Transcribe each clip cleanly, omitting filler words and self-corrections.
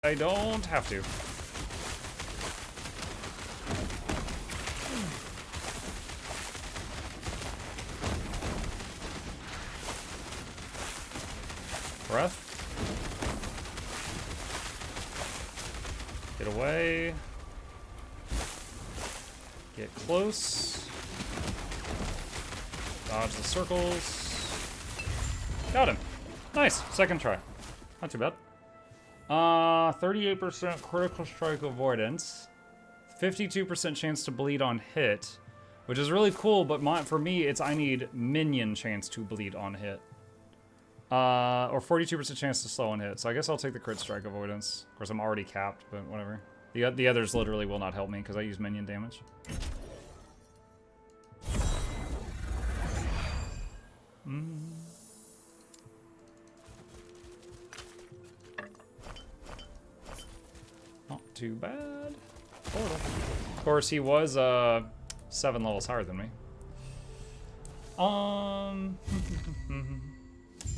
I don't have to. Breath. Get away. Get close. Dodge the circles. Got him. Nice. Second try. Not too bad. 38% critical strike avoidance. 52% chance to bleed on hit. Which is really cool, but for me, it's I need minion chance to bleed on hit. Or 42% chance to slow on hit. So I guess I'll take the crit strike avoidance. Of course, I'm already capped, but whatever. The others literally will not help me because I use minion damage. Not too bad. Portal. Of course, he was 7 levels higher than me.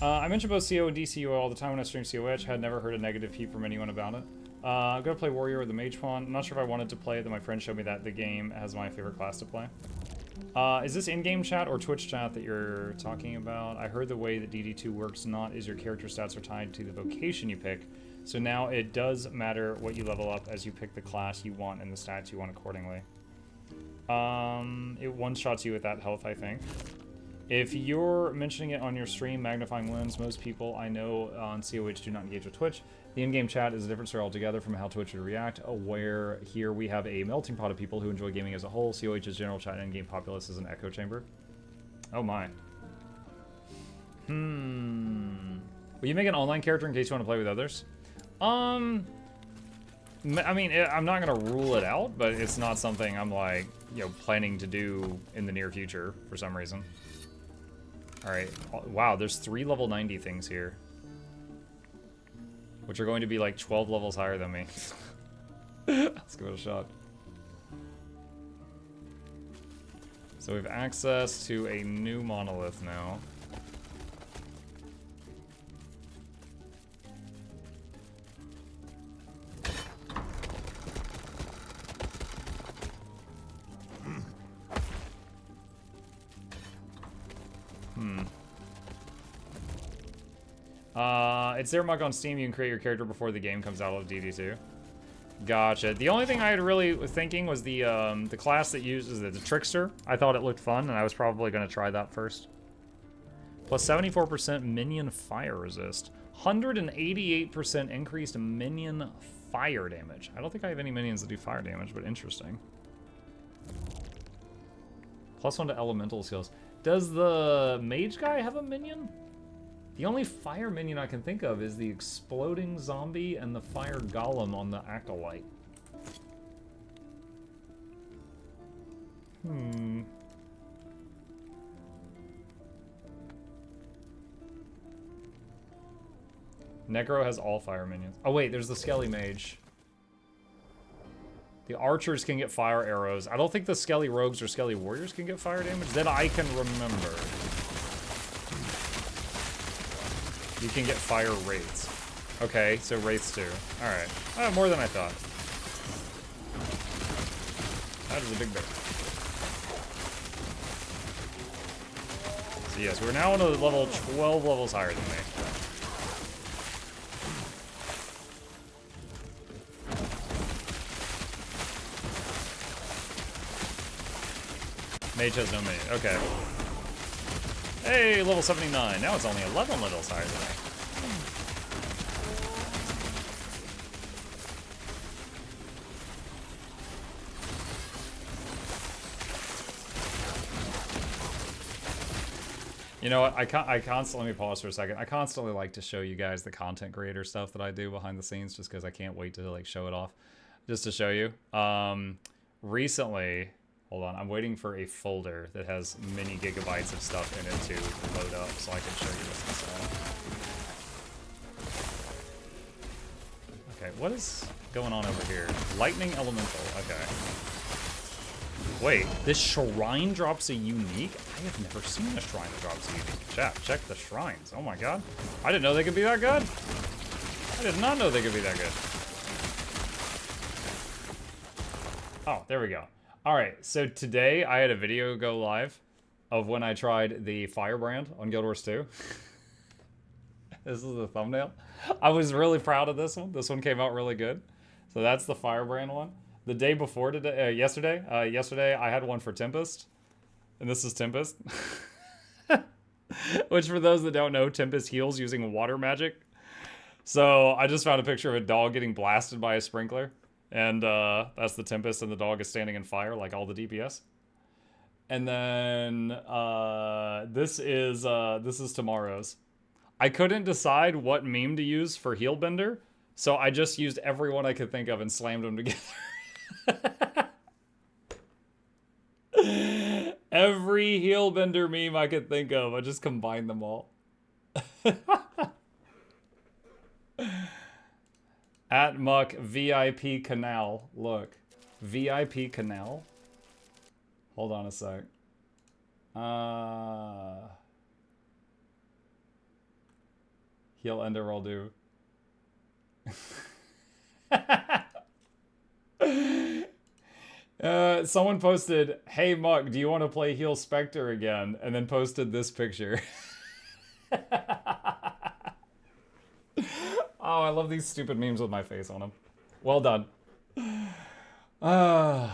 I mention both CO and DCUO all the time when I stream COH. Had never heard a negative peep from anyone about it. I'm gonna play Warrior with the Mage Pawn. I'm not sure if I wanted to play it, then my friend showed me that the game has my favorite class to play. Is this in-game chat or Twitch chat that you're talking about? I heard the way that DD2 works not is your character stats are tied to the vocation you pick. So now it does matter what you level up as you pick the class you want and the stats you want accordingly. It one-shots you at that health, I think. If you're mentioning it on your stream, Magnifying Lens, most people I know on COH do not engage with Twitch. The in-game chat is a different story altogether from how Twitch would react, where here we have a melting pot of people who enjoy gaming as a whole. COH's general chat and in-game populace is an echo chamber. Oh my. Will you make an online character in case you want to play with others? I mean, I'm not going to rule it out, but it's not something I'm like, you know, planning to do in the near future for some reason. Alright, wow, there's 3 level 90 things here. Which are going to be like 12 levels higher than me. Let's give it a shot. So we have access to a new monolith now. It's their mug on Steam. You can create your character before the game comes out of DD2. Gotcha. The only thing I had really was thinking was the class that uses the Trickster. I thought it looked fun, and I was probably going to try that first. Plus 74% minion fire resist. 188% increased minion fire damage. I don't think I have any minions that do fire damage, but interesting. +1 to elemental skills. Does the mage guy have a minion? The only fire minion I can think of is the exploding zombie and the fire golem on the acolyte. Necro has all fire minions. Oh wait, there's the Skelly Mage. The archers can get fire arrows. I don't think the Skelly Rogues or Skelly Warriors can get fire damage that I can remember. You can get fire wraiths. Okay, so wraiths too. Alright. More than I thought. That is a big bear. So yes, we're now on a level 12 levels higher than me. Mage has no minion. Okay. Hey, level 79. Now it's only 11 levels higher than me. You know what? I constantly, let me pause for a second. I constantly like to show you guys the content creator stuff that I do behind the scenes just because I can't wait to like show it off. Just to show you. Recently, hold on, I'm waiting for a folder that has many gigabytes of stuff in it to load up so I can show you this and so on. Okay, what is going on over here? Lightning Elemental, okay. Wait, this shrine drops a unique? I have never seen a shrine that drops a unique. Chat, check the shrines. Oh my god. I didn't know they could be that good. I did not know they could be that good. Oh, there we go. All right, so today I had a video go live of when I tried the Firebrand on Guild Wars 2. This is the thumbnail. I was really proud of this one. This one came out really good. So that's the Firebrand one. The day before today, yesterday I had one for Tempest, and this is Tempest. Which, for those that don't know, Tempest heals using water magic. So I just found a picture of a dog getting blasted by a sprinkler, and that's the Tempest, and the dog is standing in fire like all the DPS. And then this is tomorrow's. I couldn't decide what meme to use for Heelbender, so I just used everyone I could think of and slammed them together. Every Heelbender meme I could think of, I just combined them all. At Muck VIP Canal. Look. VIP Canal? Hold on a sec. Heal Ender will do. Someone posted, "Hey Muck, do you want to play Heal Spectre again?" And then posted this picture. Oh, I love these stupid memes with my face on them. Well done. I'm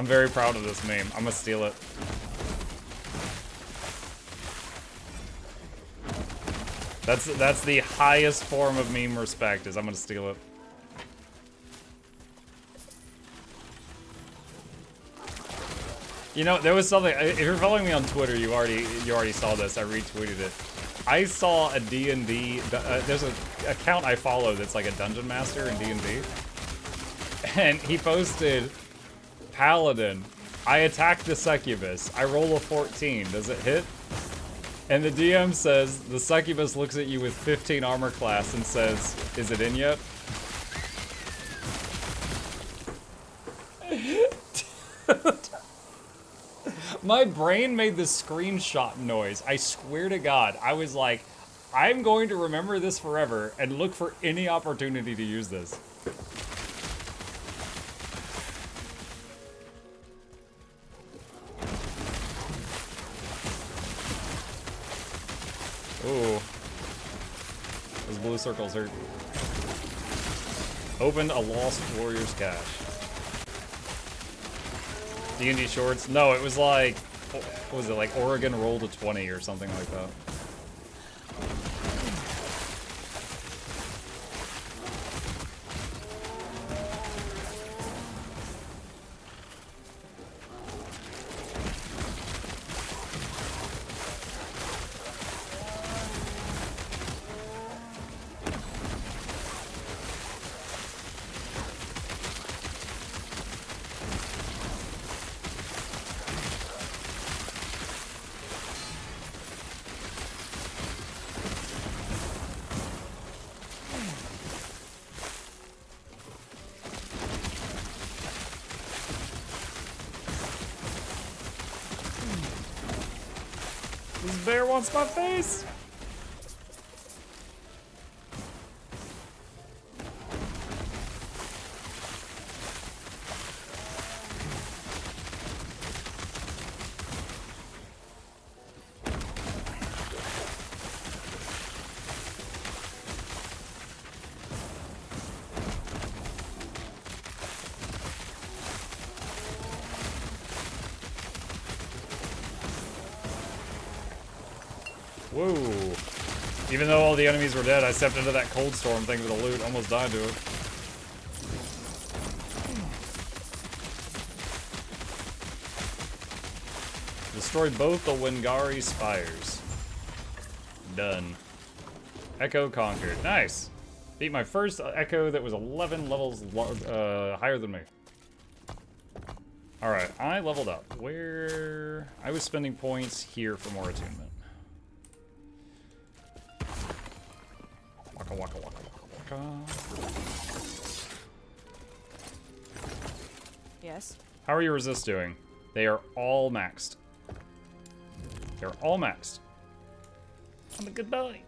very proud of this meme. I'm gonna steal it. That's the highest form of meme respect, is I'm gonna steal it. You know, there was something, if you're following me on Twitter, you already saw this. I retweeted it. I saw a D&D, there's an account I follow that's like a dungeon master in D&D. And he posted, Paladin, I attack the succubus. I roll a 14. Does it hit? And the DM says, the succubus looks at you with 15 armor class and says, is it in yet? My brain made this screenshot noise. I swear to God. I was like, I'm going to remember this forever and look for any opportunity to use this. Ooh. Those blue circles hurt. Opened a Lost Warriors cache. D&D shorts? No, it was like, what was it, like Oregon rolled a 20 or something like that. This bear wants my face! Whoa. Even though all the enemies were dead, I stepped into that cold storm thing for the loot, almost died to it. Destroyed both the Wingari spires. Done. Echo conquered. Nice. Beat my first Echo that was 11 levels higher than me. Alright, I leveled up. Where... I was spending points here for more attunement. Waka waka waka waka waka. Yes? How are your resists doing? They are all maxed. They're all maxed. I'm a good boy.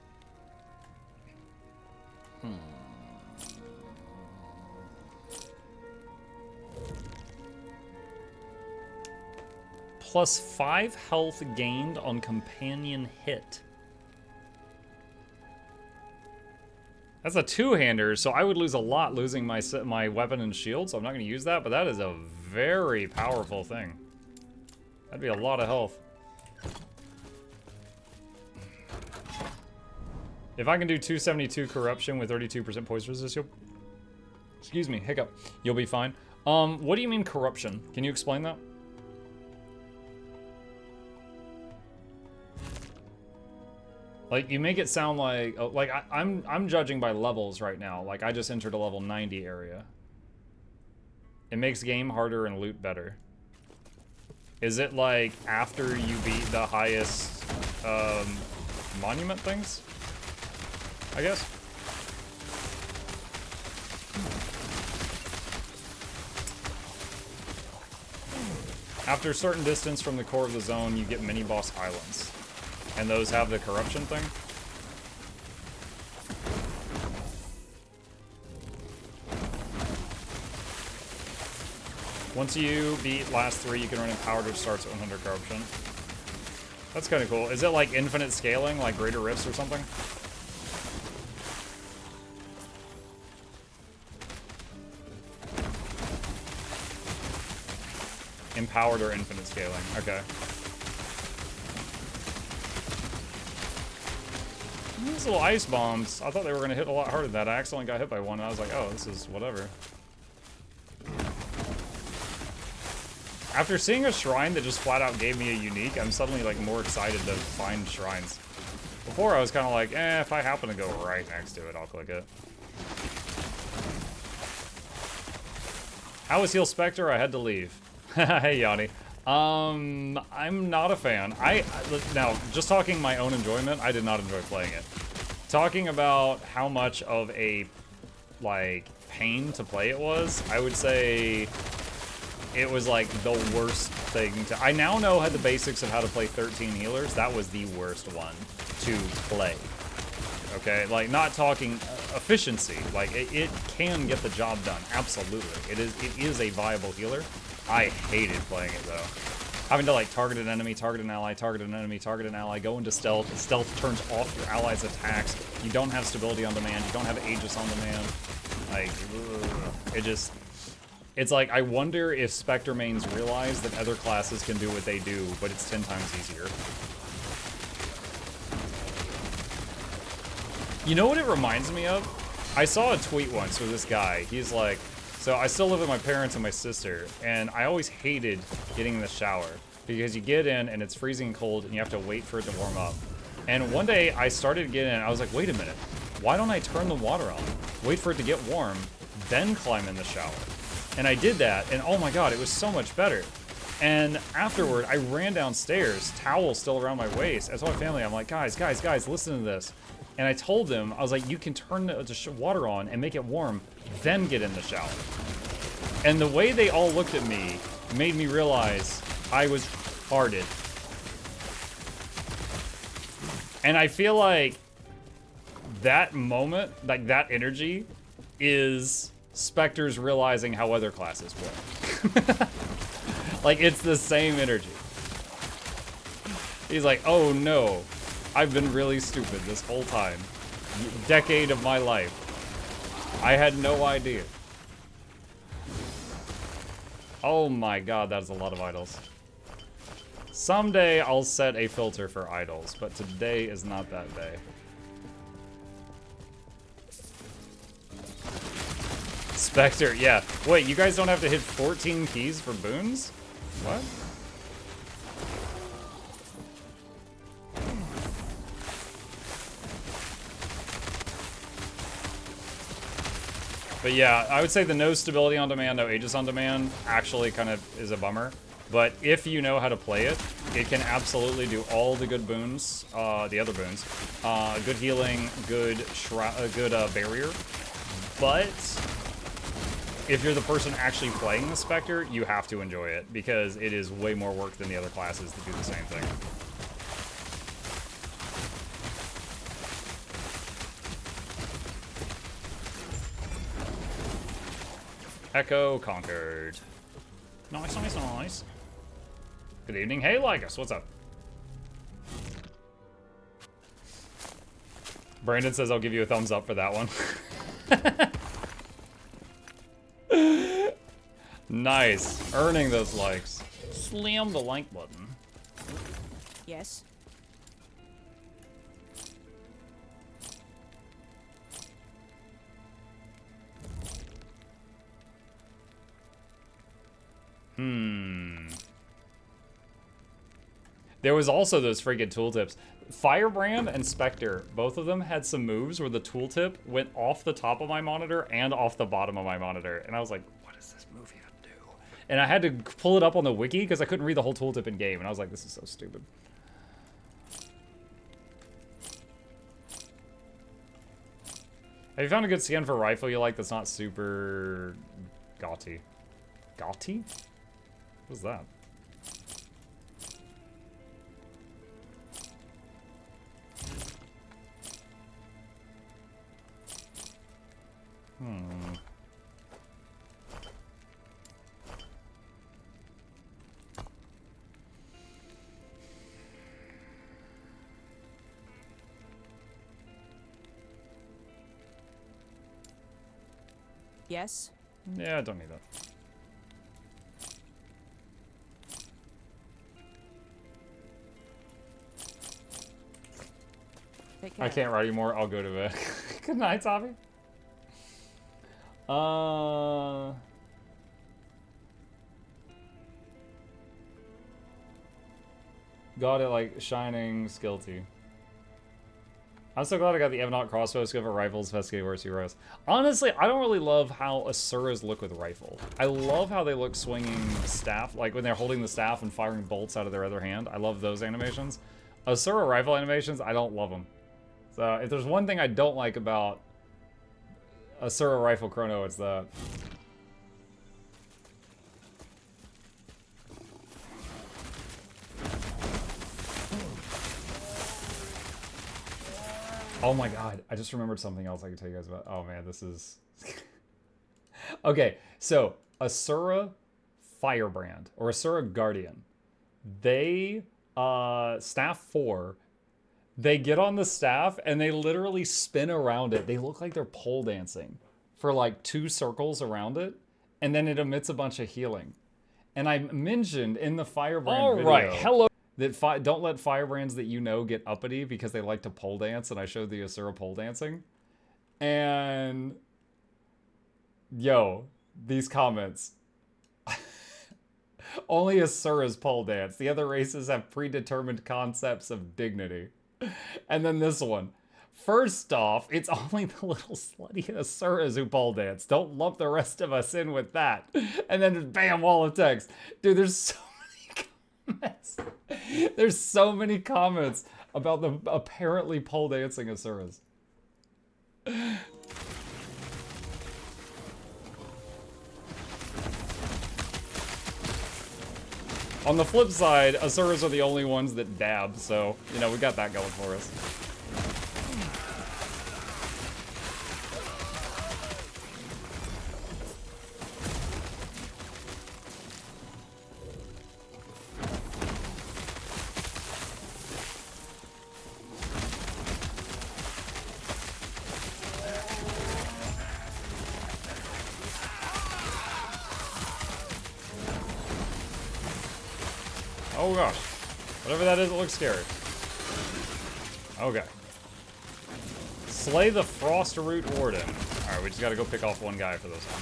Plus 5 health gained on companion hit. That's a two-hander, so I would lose a lot losing my weapon and shield, so I'm not going to use that, but that is a very powerful thing. That'd be a lot of health. If I can do 272 corruption with 32% poison resist, excuse me, hiccup, you'll be fine. What do you mean corruption? Can you explain that? Like, you make it sound like, I'm judging by levels right now. Like, I just entered a level 90 area. It makes game harder and loot better. Is it like after you beat the highest monument things? I guess. After a certain distance from the core of the zone, you get mini-boss islands. And those have the corruption thing? Once you beat last 3, you can run empowered, which starts at 100 corruption. That's kind of cool. Is it like infinite scaling, like greater rifts or something? Empowered or infinite scaling. Okay. These little ice bombs, I thought they were going to hit a lot harder than that. I accidentally got hit by one, and I was like, oh, this is whatever. After seeing a shrine that just flat out gave me a unique, I'm suddenly like more excited to find shrines. Before I was kind of like, if I happen to go right next to it, I'll click it. How was Heal Spectre? I had to leave. Hey, Yanni. I'm not a fan. Now, just talking my own enjoyment, I did not enjoy playing it. Talking about how much of a, like, pain to play it was, I would say it was, like, the worst thing to... I now know the basics of how to play 13 healers. That was the worst one to play. Okay? Like, not talking efficiency. Like, it can get the job done. Absolutely. It is a viable healer. I hated playing it, though. Having to, like, target an enemy, target an ally, target an enemy, target an ally, go into stealth. Stealth turns off your allies' attacks. You don't have stability on demand. You don't have Aegis on demand. Like, ugh. It just... It's like, I wonder if Spectre mains realize that other classes can do what they do, but it's 10 times easier. You know what it reminds me of? I saw a tweet once with this guy. He's like... So I still live with my parents and my sister, and I always hated getting in the shower because you get in and it's freezing cold and you have to wait for it to warm up. And one day I started to get in and I was like, wait a minute, why don't I turn the water on, wait for it to get warm, then climb in the shower? And I did that, and oh my god, it was so much better. And afterward, I ran downstairs, towel still around my waist. I told my family, I'm like, guys, listen to this. And I told them, I was like, you can turn the water on and make it warm, then get in the shower. And the way they all looked at me made me realize I was retarded. And I feel like that moment, like that energy, is Spectres realizing how other classes work. Like, it's the same energy. He's like, oh no. I've been really stupid this whole time. Decade of my life. I had no idea. Oh my god, that's a lot of idols. Someday I'll set a filter for idols, but today is not that day. Spectre, yeah. Wait, you guys don't have to hit 14 keys for boons? What? But yeah, I would say the no stability on demand, no Aegis on demand actually kind of is a bummer. But if you know how to play it, it can absolutely do all the good boons, the other boons. Good healing, good barrier. But if you're the person actually playing the Spectre, you have to enjoy it because it is way more work than the other classes to do the same thing. Echo conquered. Nice, nice, nice. Good evening. Hey, Lycus, what's up? Brandon says I'll give you a thumbs up for that one. Nice. Earning those likes. Slam the like button. Yes. There was also those freaking tooltips. Firebrand and Spectre, both of them had some moves where the tooltip went off the top of my monitor and off the bottom of my monitor. And I was like, what does this move even do? And I had to pull it up on the wiki because I couldn't read the whole tooltip in game. And I was like, this is so stupid. Have you found a good skin for rifle you like that's not super gauty? Gauty? What's that? Yes. Yeah, I don't need that. Take care. I can't write anymore. I'll go to bed. Good night, Tommy. Got it like shining skillty. I'm so glad I got the Evonaut crossbow skill for rifles, Pesky versus Heroes. Honestly, I don't really love how Asuras look with rifle. I love how they look swinging staff, like when they're holding the staff and firing bolts out of their other hand. I love those animations. Asura rifle animations, I don't love them. So if there's one thing I don't like about Asura rifle chrono, it's that. Oh my god, I just remembered something else I could tell you guys about. Oh man, this is... Okay, so Asura Firebrand, or Asura Guardian, they, staff 4, they get on the staff and they literally spin around it. They look like they're pole dancing for like 2 circles around it, and then it emits a bunch of healing. And I mentioned in the Firebrand video... Alright, hello! That don't let firebrands that you know get uppity because they like to pole dance, and I showed the Asura pole dancing. And yo, these comments. Only Asuras pole dance. The other races have predetermined concepts of dignity. And then this one. First off, it's only the little slutty Asuras who pole dance. Don't lump the rest of us in with that. And then just bam, wall of text. Dude, there's so many comments. There's so many comments about the apparently pole dancing Asuras. On the flip side, Asuras are the only ones that dab, so, you know, we got that going for us. Oh gosh. Whatever that is, it looks scary. Okay. Slay the Frost Root Warden. Alright, we just gotta go pick off one guy for this one.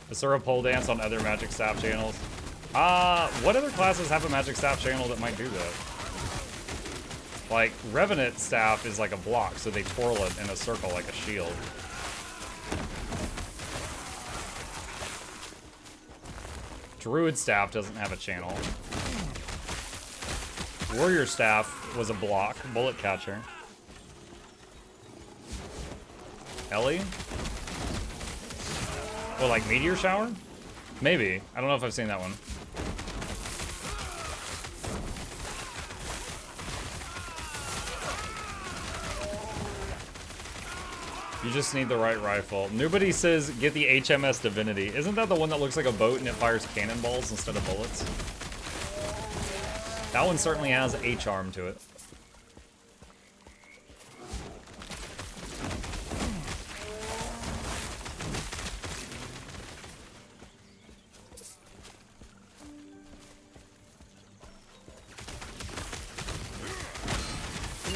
Asura pole dance on other magic staff channels. What other classes have a magic staff channel that might do that? Like, Revenant staff is like a block, so they twirl it in a circle like a shield. Druid staff doesn't have a channel. Warrior staff was a block, bullet catcher. Ellie? What, like meteor shower? Maybe. I don't know if I've seen that one. You just need the right rifle. Nobody says get the HMS Divinity. Isn't that the one that looks like a boat and it fires cannonballs instead of bullets? That one certainly has a charm to it.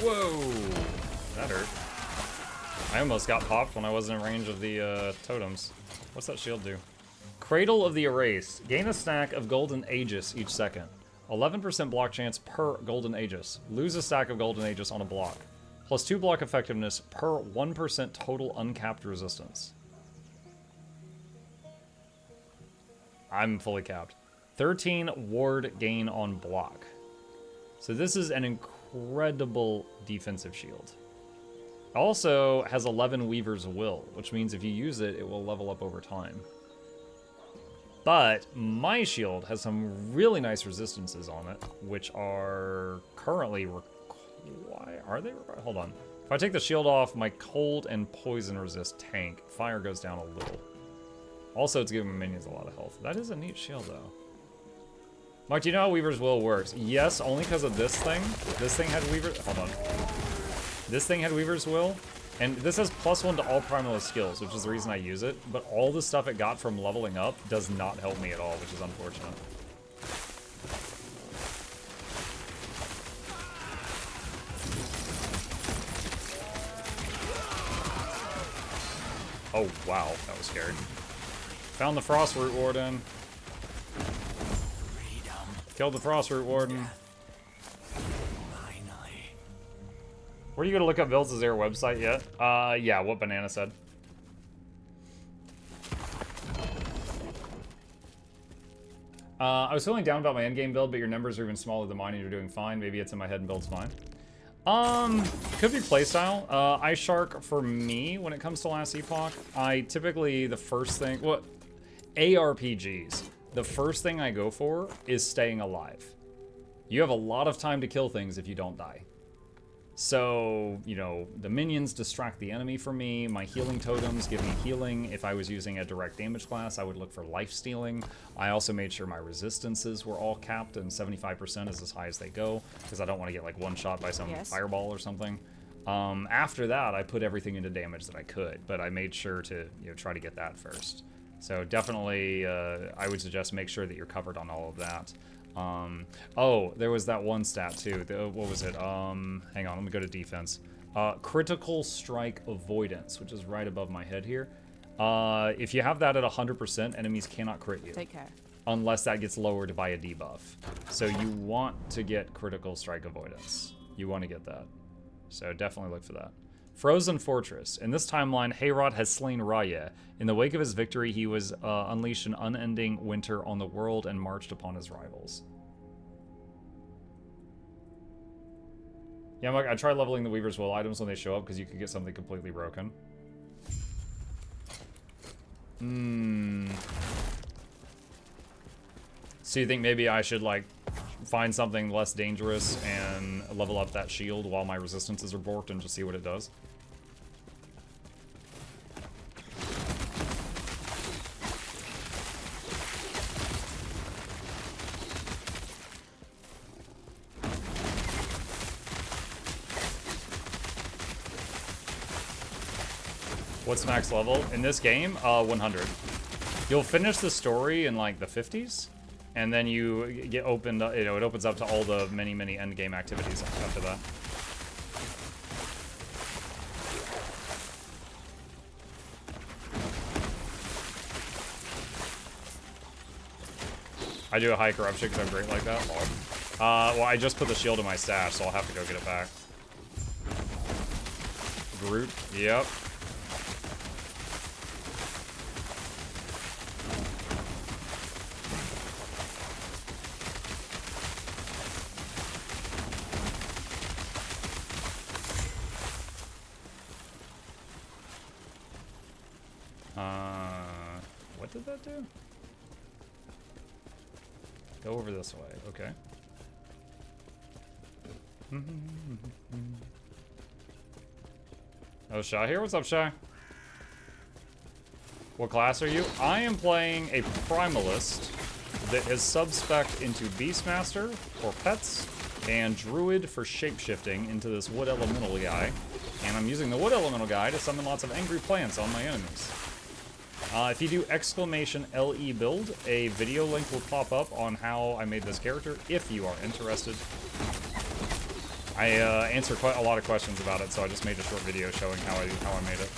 Whoa! That hurt. I almost got popped when I wasn't in range of the totems. What's that shield do? Cradle of the Erased. Gain a stack of Golden Aegis each second. 11% block chance per Golden Aegis. Lose a stack of Golden Aegis on a block. Plus 2 block effectiveness per 1% total uncapped resistance. I'm fully capped. 13 ward gain on block. So this is an incredible defensive shield. Also has 11 Weaver's Will, which means if you use it, it will level up over time. But my shield has some really nice resistances on it, which are currently required. Are they required? Hold on. If I take the shield off, my cold and poison resist tank. Fire goes down a little. Also, it's giving my minions a lot of health. That is a neat shield, though. Mike, do you know how Weaver's Will works? Yes, only because of this thing. This thing had Weaver's... Hold on. This thing had Weaver's Will. And this has +1 to all primalist skills, which is the reason I use it. But all the stuff it got from leveling up does not help me at all, which is unfortunate. Oh, wow. That was scary. Found the Frostroot Warden. Killed the Frostroot Warden. Were you gonna look up builds? Is there a website yet? Yeah, what Banana said. I was feeling down about my endgame build, but your numbers are even smaller than mine and you're doing fine. Maybe it's in my head and build's fine. Could be playstyle. iShark for me, when it comes to last Epoch, I typically, the first thing, well, ARPGs, the first thing I go for is staying alive. You have a lot of time to kill things if you don't die. So, you know, the minions distract the enemy for me. My healing totems give me healing. If I was using a direct damage class, I would look for life stealing. I also made sure my resistances were all capped, and 75% is as high as they go, because I don't want to get like one shot by some fireball or something. After that, I put everything into damage that I could, but I made sure to, you know, try to get that first. So definitely, I would suggest make sure that you're covered on all of that. Oh, there was that one stat too. What was it? Hang on, let me go to defense. Critical strike avoidance, which is right above my head here. If you have that at 100%, enemies cannot crit you. Take care. Unless that gets lowered by a debuff. So you want to get critical strike avoidance. You want to get that. So definitely look for that. Frozen Fortress. In this timeline, Heorot has slain Raya. In the wake of his victory, he was unleashed an unending winter on the world and marched upon his rivals. Yeah, I tried leveling the Weaver's Will items when they show up because you could get something completely broken. So you think maybe I should, like, find something less dangerous and level up that shield while my resistances are borked and just see what it does? What's max level? In this game, 100. You'll finish the story in like the 50s, and then you get opened up, you know, it opens up to all the many, many end game activities after that. I do a high corruption because I'm great like that. Well, I just put the shield in my stash, so I'll have to go get it back. Groot, yep. What did that do? Go over this way, okay. Oh, Shy here? What's up, Shy? What class are you? I am playing a Primalist that is sub-spec'd into Beastmaster for pets and Druid for shapeshifting into this Wood Elemental guy. And I'm using the Wood Elemental guy to summon lots of angry plants on my enemies. If you do exclamation LE build, a video link will pop up on how I made this character, if you are interested. I answer quite a lot of questions about it, so I just made a short video showing how I made it.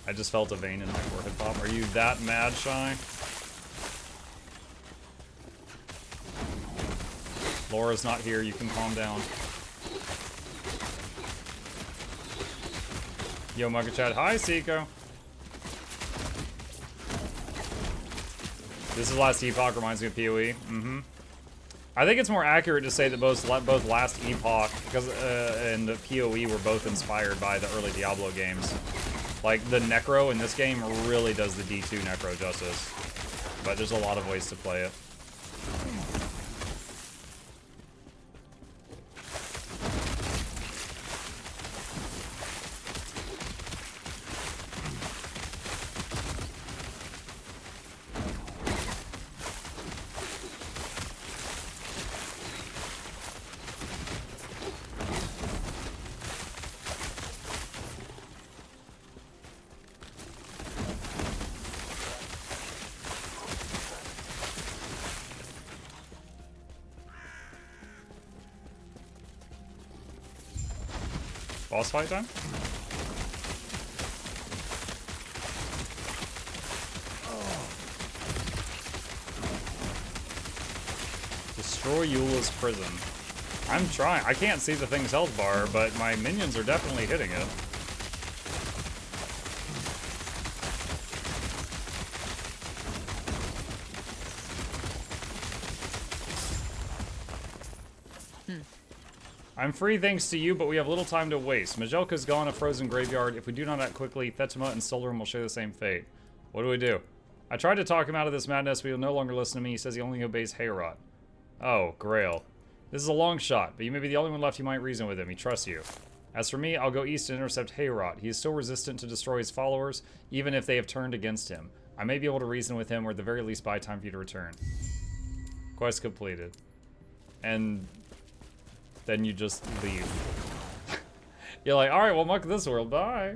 I just felt a vein in my forehead pop. Are you that mad, Shy? Laura's not here, you can calm down. Yo, Mugga Chad. Hi, Seiko. This is Last Epoch, reminds me of PoE. I think it's more accurate to say that both Last Epoch and the PoE were both inspired by the early Diablo games. Like, the Necro in this game really does the D2 Necro justice. But there's a lot of ways to play it. Boss fight time? Destroy Eula's prison. I'm trying. I can't see the thing's health bar, but my minions are definitely hitting it. I'm free thanks to you, but we have little time to waste. Majelka's gone, a frozen graveyard. If we do not act quickly, Thetsuma and Solrum will share the same fate. What do we do? I tried to talk him out of this madness, but he'll no longer listen to me. He says he only obeys Hayrot. Oh, Grail. This is a long shot, but you may be the only one left who might reason with him. He trusts you. As for me, I'll go east and intercept Hayrot. He is still resistant to destroy his followers, even if they have turned against him. I may be able to reason with him, or at the very least buy time for you to return. Quest completed. And then you just leave. You're like, alright, well, muck this world, bye.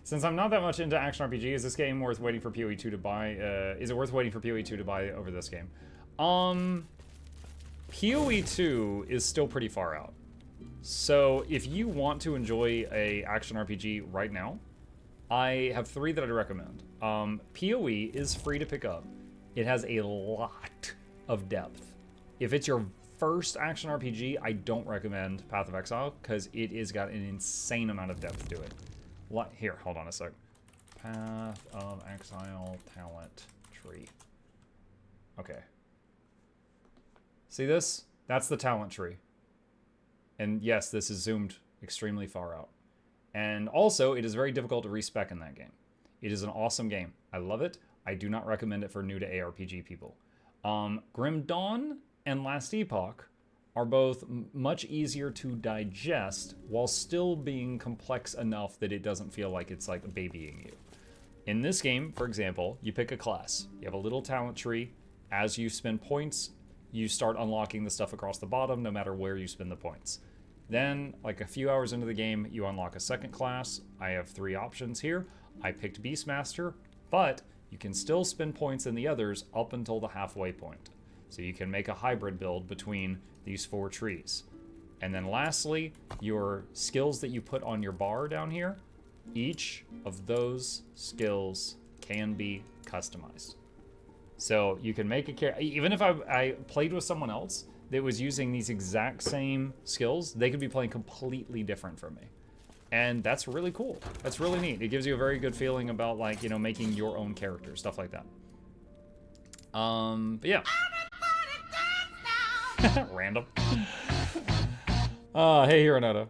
Since I'm not that much into action RPG, is this game worth waiting for PoE 2 to buy? Is it worth waiting for PoE 2 to buy over this game? PoE 2 is still pretty far out. So if you want to enjoy a action RPG right now, I have 3 that I'd recommend. PoE is free to pick up. It has a lot of depth. If it's your first action RPG, I don't recommend Path of Exile, because it has got an insane amount of depth to it. Here, hold on a sec. Path of Exile talent tree. Okay. See this? That's the talent tree. And yes, this is zoomed extremely far out. And also, it is very difficult to respec in that game. It is an awesome game. I love it. I do not recommend it for new to ARPG people. Grim Dawn and Last Epoch are both much easier to digest while still being complex enough that it doesn't feel like it's like babying you. In this game, for example, you pick a class. You have a little talent tree. As you spend points, you start unlocking the stuff across the bottom no matter where you spend the points. Then, like a few hours into the game, you unlock a second class. I have 3 options here. I picked Beastmaster, but you can still spend points in the others up until the halfway point. So you can make a hybrid build between these 4 trees. And then lastly, your skills that you put on your bar down here, each of those skills can be customized. So you can make a character, even if I played with someone else that was using these exact same skills, they could be playing completely different from me. And that's really cool. That's really neat. It gives you a very good feeling about, like, you know, making your own character, stuff like that. But yeah. Random. Hey, Hironato.